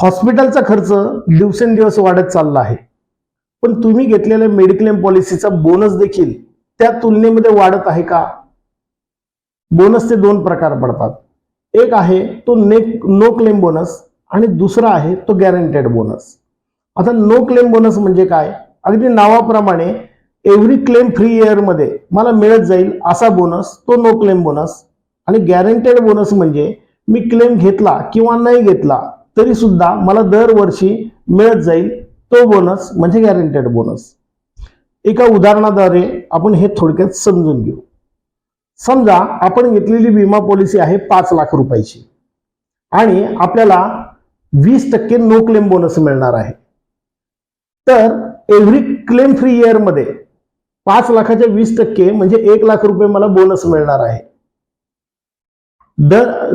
हॉस्पिटलचा खर्च दिवसेंदिवस वाढत चालला आहे, पण तुम्ही घेतलेल्या मेडिक्लेम पॉलिसीचा बोनस देखील त्या तुलनेमध्ये वाढत आहे का? बोनसचे दोन प्रकार पडतात. एक आहे तो नो क्लेम बोनस आणि दुसरा आहे तो गॅरंटेड बोनस. आता नो क्लेम बोनस म्हणजे काय? अगदी नावाप्रमाणे एव्हरी क्लेम फ्री इयर मध्ये मला मिळत जाईल असा बोनस तो नो क्लेम बोनस. आणि गॅरंटेड बोनस म्हणजे मी क्लेम घेतला किंवा नाही घेतला तरी सुद्धा मला दरवर्षी मिळत जाईल तो बोनस म्हणजे गॅरंटेड बोनस. एका उदाहरणाद्वारे आपण हे थोडक्यात समजून घेऊ. समजा आपण घेतलेली विमा पॉलिसी आहे 5 लाख रुपयाची आणि आपल्याला 20% नो क्लेम बोनस मिळणार आहे. तर एव्हरी क्लेम फ्री इयर मध्ये 5 लाखाच्या 20% म्हणजे 1 लाख रुपये मला बोनस मिळणार आहे.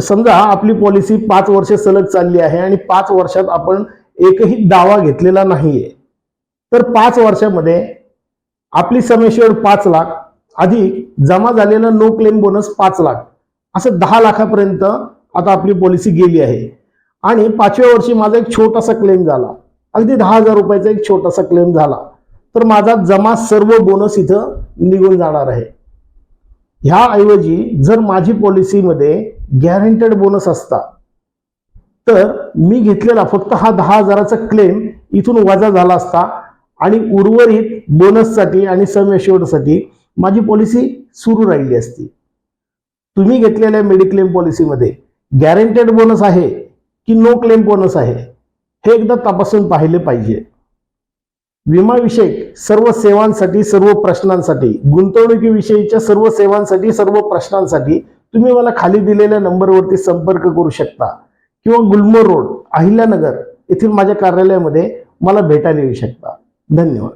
समजा आपली पॉलिसी 5 वर्ष सलग चालली आहे आणि 5 वर्षात आपण एकही दावा घेतलेला नाहीये, तर 5 वर्षामध्ये आपली सम एश्युर्ड 5 लाख अधिक जमा झालेला नो क्लेम बोनस 5 लाख असं 10 लाखापर्यंत आता आपली पॉलिसी गेली आहे. आणि 5व्या वर्षी माझा एक छोटासा क्लेम झाला, अगदी 10,000 रुपयाचा एक छोटासा क्लेम झाला, तर माझा जमा सर्व बोनस इथं निघून जाणार आहे. ह्याऐवजी जर माझी पॉलिसीमध्ये गॅरंटेड बोनस असता तर मी घेतलेला फक्त हा 10,000चा क्लेम इथून वजा झाला असता आणि उर्वरित बोनससाठी आणि सम एश्युर्डसाठी माझी पॉलिसी सुरू राहिली असती. तुम्ही घेतलेल्या मेडिक्लेम पॉलिसीमध्ये गॅरंटेड बोनस आहे की नो क्लेम बोनस आहे हे एकदा तपासून पाहिले पाहिजे. विमाविषयक सर्व सेवांसाठी, सर्व प्रश्नांसाठी, गुंतवणुकीविषयीच्या सर्व सेवांसाठी, सर्व प्रश्नांसाठी तुम्ही मला खाली दिलेल्या नंबरवरती संपर्क करू शकता किंवा गुलमोहर रोड, अहिल्यानगर येथील माझ्या कार्यालयामध्ये मला भेटायला येऊ शकता. धन्यवाद.